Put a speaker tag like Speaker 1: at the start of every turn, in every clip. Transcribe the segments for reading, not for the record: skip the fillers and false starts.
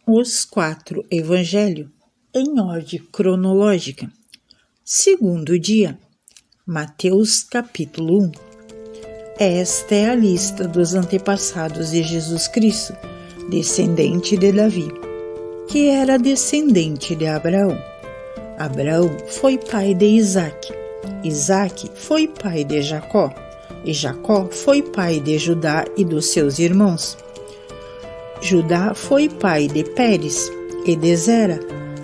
Speaker 1: Os 4 Evangelhos, em ordem cronológica. Segundo dia, Mateus capítulo 1. Esta é a lista dos antepassados de Jesus Cristo, descendente de Davi, que era descendente de Abraão. Abraão foi pai de Isaque. Isaque foi pai de Jacó, e Jacó foi pai de Judá e dos seus irmãos. Judá foi pai de Pérez e de Zera,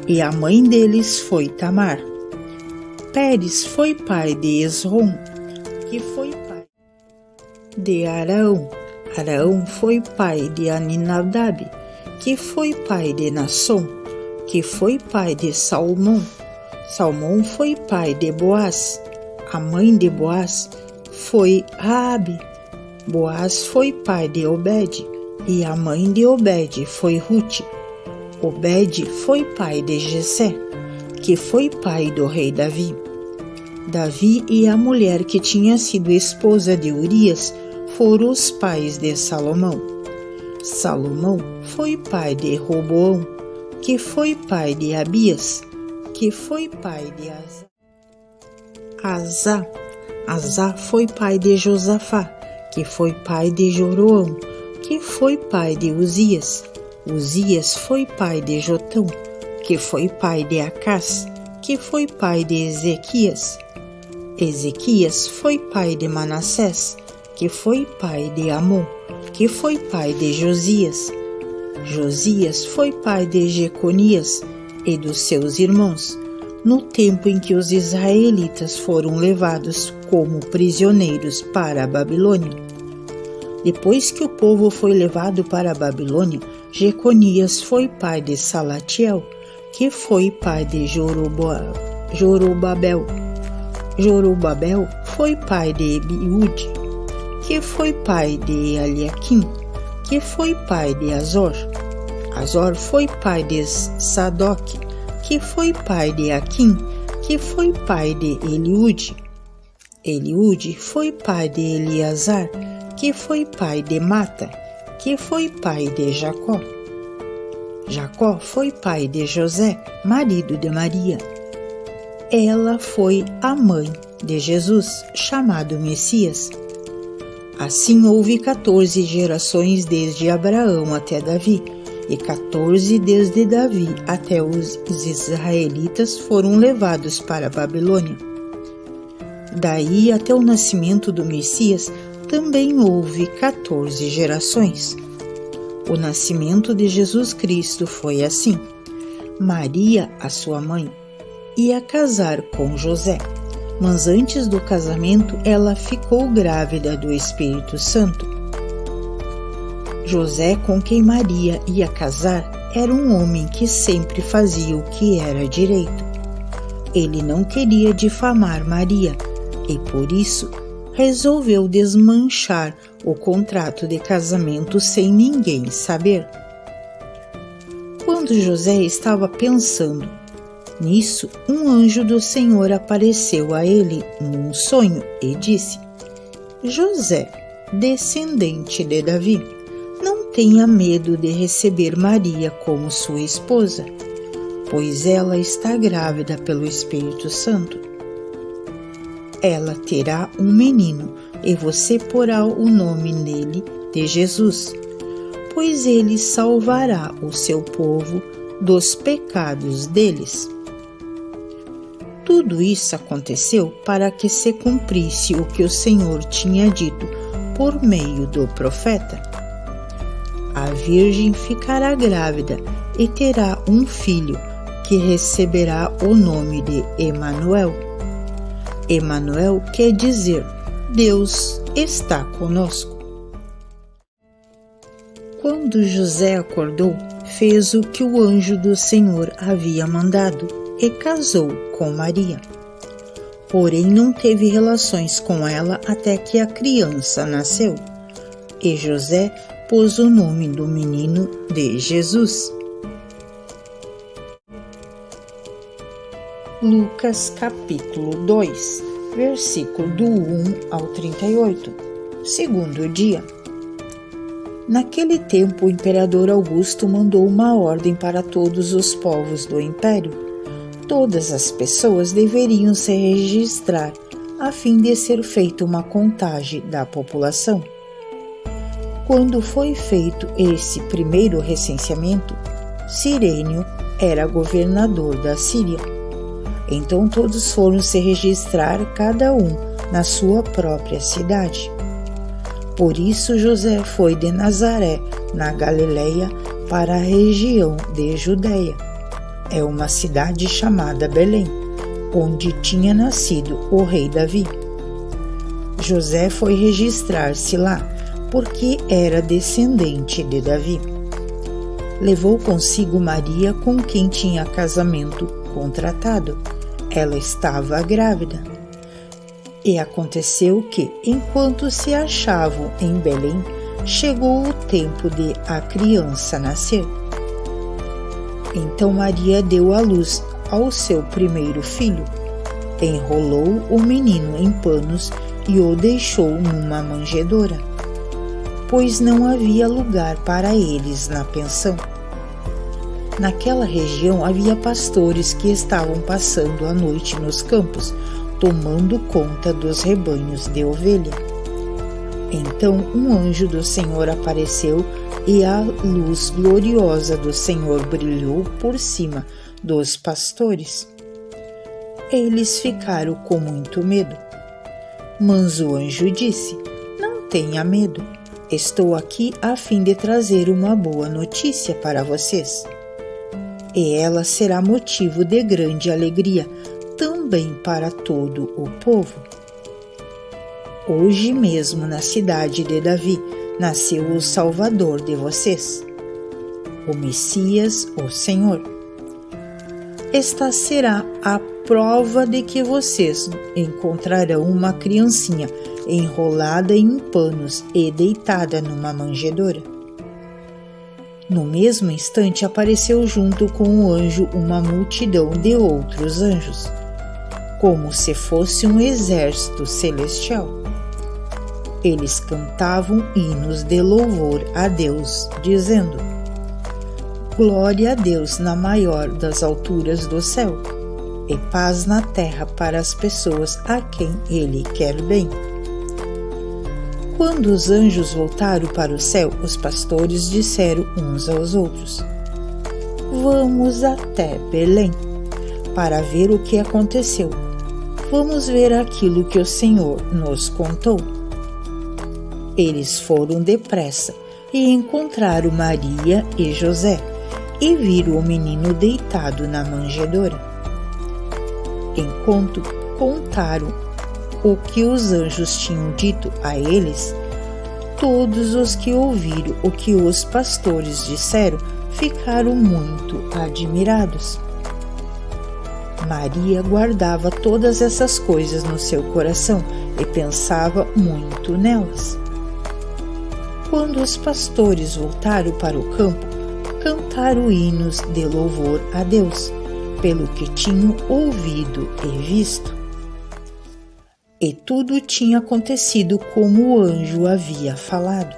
Speaker 1: e a mãe deles foi Tamar. Pérez foi pai de Esrom, que foi pai de Arão. Arão foi pai de Aminadab, que foi pai de Naasson, que foi pai de Salmão. Salmão foi pai de Boaz. A mãe de Boaz foi Raabe. Boaz foi pai de Obed, e a mãe de Obed foi Rute. Obed foi pai de Jessé, que foi pai do rei Davi. Davi e a mulher que tinha sido esposa de Urias foram os pais de Salomão. Salomão foi pai de Roboão, que foi pai de Abias, que foi pai de Asa. Asa foi pai de Josafá, que foi pai de Joroão, que foi pai de Uzias. Uzias foi pai de Jotão, que foi pai de Acás, que foi pai de Ezequias. Ezequias foi pai de Manassés, que foi pai de Amon, que foi pai de Josias. Josias foi pai de Jeconias e dos seus irmãos, no tempo em que os israelitas foram levados como prisioneiros para a Babilônia. Depois que o povo foi levado para a Babilônia, Jeconias foi pai de Salatiel, que foi pai de Jorobabel. Jorobabel foi pai de Ebiúde, que foi pai de Eliaquim, que foi pai de Azor. Azor foi pai de Sadoque, que foi pai de Aquim, que foi pai de Eliúde. Eliúde foi pai de Eleazar, que foi pai de Mata, que foi pai de Jacó. Jacó foi pai de José, marido de Maria. Ela foi a mãe de Jesus, chamado Messias. Assim houve 14 gerações desde Abraão até Davi, e 14 desde Davi até os israelitas foram levados para a Babilônia. Daí até o nascimento do Messias também houve 14 gerações. O nascimento de Jesus Cristo foi assim. Maria, a sua mãe, ia casar com José, mas antes do casamento ela ficou grávida do Espírito Santo. José, com quem Maria ia casar, era um homem que sempre fazia o que era direito. Ele não queria difamar Maria e, por isso, resolveu desmanchar o contrato de casamento sem ninguém saber. Quando José estava pensando nisso, um anjo do Senhor apareceu a ele num sonho e disse: José, descendente de Davi, não tenha medo de receber Maria como sua esposa, pois ela está grávida pelo Espírito Santo. Ela terá um menino e você porá o nome nele de Jesus, pois ele salvará o seu povo dos pecados deles. Tudo isso aconteceu para que se cumprisse o que o Senhor tinha dito por meio do profeta. A virgem ficará grávida e terá um filho, que receberá o nome de Emanuel. Emanuel quer dizer: Deus está conosco. Quando José acordou, fez o que o anjo do Senhor havia mandado e casou com Maria. Porém, não teve relações com ela até que a criança nasceu. E José pôs o nome do menino de Jesus. Lucas capítulo 2, versículo do 1 ao 38. Segundo dia. Naquele tempo, o imperador Augusto mandou uma ordem para todos os povos do império. Todas as pessoas deveriam se registrar a fim de ser feita uma contagem da população. Quando foi feito esse primeiro recenseamento, Cirênio era governador da Síria. Então todos foram se registrar, cada um na sua própria cidade. Por isso José foi de Nazaré, na Galileia, para a região de Judeia. É uma cidade chamada Belém, onde tinha nascido o rei Davi. José foi registrar-se lá, porque era descendente de Davi. Levou consigo Maria, com quem tinha casamento contratado. Ela estava grávida. E aconteceu que, enquanto se achavam em Belém, chegou o tempo de a criança nascer. Então Maria deu à luz ao seu primeiro filho, enrolou o menino em panos e o deixou numa manjedoura, pois não havia lugar para eles na pensão. Naquela região havia pastores que estavam passando a noite nos campos, tomando conta dos rebanhos de ovelha. Então um anjo do Senhor apareceu e a luz gloriosa do Senhor brilhou por cima dos pastores. Eles ficaram com muito medo. Mas o anjo disse: "Não tenha medo. Estou aqui a fim de trazer uma boa notícia para vocês. E ela será motivo de grande alegria também para todo o povo. Hoje mesmo, na cidade de Davi, nasceu o Salvador de vocês, o Messias, o Senhor. Esta será a prova de que vocês encontrarão uma criancinha enrolada em panos e deitada numa manjedoura." No mesmo instante apareceu junto com o anjo uma multidão de outros anjos, como se fosse um exército celestial. Eles cantavam hinos de louvor a Deus, dizendo: "Glória a Deus na maior das alturas do céu, e paz na terra para as pessoas a quem Ele quer bem." Quando os anjos voltaram para o céu, os pastores disseram uns aos outros: "Vamos até Belém, para ver o que aconteceu. Vamos ver aquilo que o Senhor nos contou." Eles foram depressa e encontraram Maria e José, e viram o menino deitado na manjedoura. Enquanto contaram o que os anjos tinham dito a eles, todos os que ouviram o que os pastores disseram ficaram muito admirados. Maria guardava todas essas coisas no seu coração e pensava muito nelas. Quando os pastores voltaram para o campo, cantaram hinos de louvor a Deus, pelo que tinham ouvido e visto. E tudo tinha acontecido como o anjo havia falado.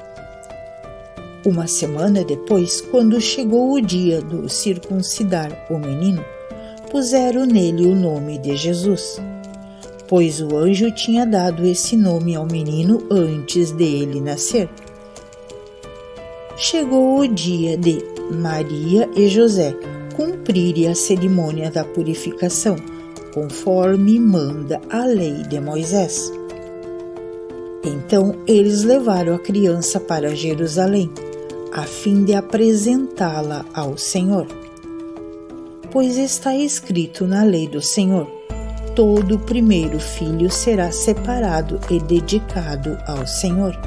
Speaker 1: Uma semana depois, quando chegou o dia do circuncidar o menino, puseram nele o nome de Jesus, pois o anjo tinha dado esse nome ao menino antes de ele nascer. Chegou o dia de Maria e José cumprirem a cerimônia da purificação, conforme manda a lei de Moisés. Então eles levaram a criança para Jerusalém, a fim de apresentá-la ao Senhor. Pois está escrito na lei do Senhor: todo primeiro filho será separado e dedicado ao Senhor.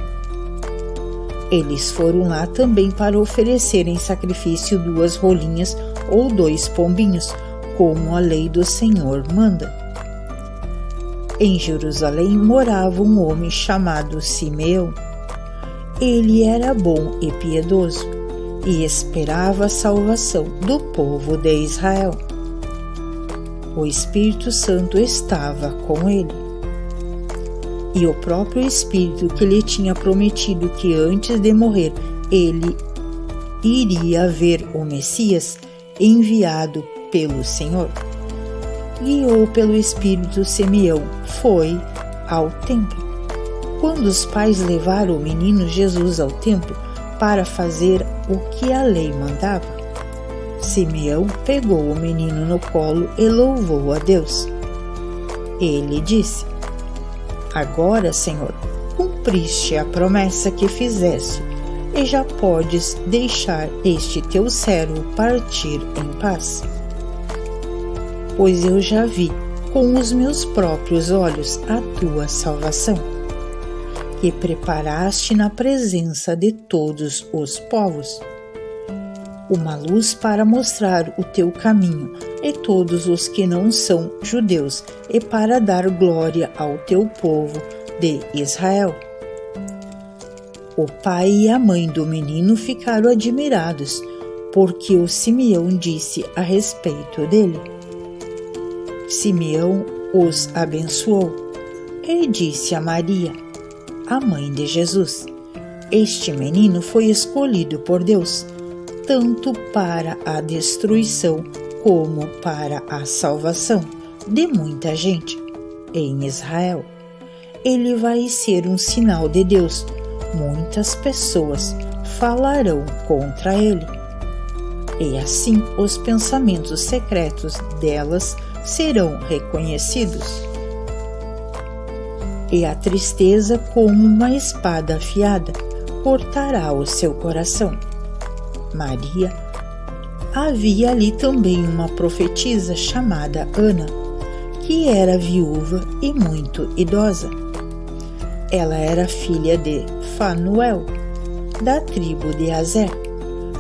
Speaker 1: Eles foram lá também para oferecer em sacrifício 2 rolinhas ou 2 pombinhos, como a lei do Senhor manda. Em Jerusalém morava um homem chamado Simeão. Ele era bom e piedoso e esperava a salvação do povo de Israel. O Espírito Santo estava com ele. E o próprio Espírito que lhe tinha prometido que antes de morrer ele iria ver o Messias enviado pelo Senhor. Guiou pelo Espírito, Simeão foi ao templo. Quando os pais levaram o menino Jesus ao templo para fazer o que a lei mandava, Simeão pegou o menino no colo e louvou a Deus. Ele disse: Agora, Senhor, cumpriste a promessa que fizeste e já podes deixar este teu servo partir em paz. Pois eu já vi com os meus próprios olhos a tua salvação, que preparaste na presença de todos os povos, uma luz para mostrar o teu caminho e todos os que não são judeus, e para dar glória ao teu povo de Israel. O pai e a mãe do menino ficaram admirados, porque o Simeão disse a respeito dele. Simeão os abençoou e disse a Maria, a mãe de Jesus: Este menino foi escolhido por Deus, tanto para a destruição como para a salvação de muita gente em Israel. Ele vai ser um sinal de Deus. Muitas pessoas falarão contra ele, e assim os pensamentos secretos delas serão reconhecidos. E a tristeza, como uma espada afiada, cortará o seu coração. Maria, havia ali também uma profetisa chamada Ana, que era viúva e muito idosa. Ela era filha de Fanuel, da tribo de Aser.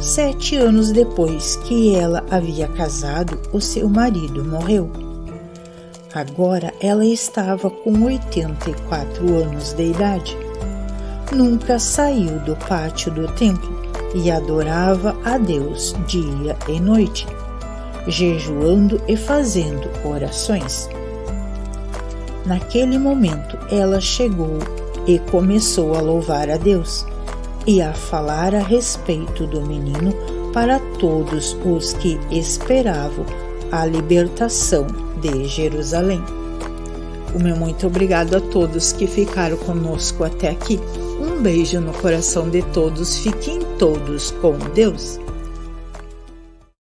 Speaker 1: 7 anos depois que ela havia casado, o seu marido morreu. Agora ela estava com 84 anos de idade. Nunca saiu do pátio do templo e adorava a Deus dia e noite, jejuando e fazendo orações. Naquele momento ela chegou e começou a louvar a Deus e a falar a respeito do menino para todos os que esperavam a libertação de Jerusalém. O meu muito obrigado a todos que ficaram conosco até aqui. Um beijo no coração de todos. Fiquem todos com Deus.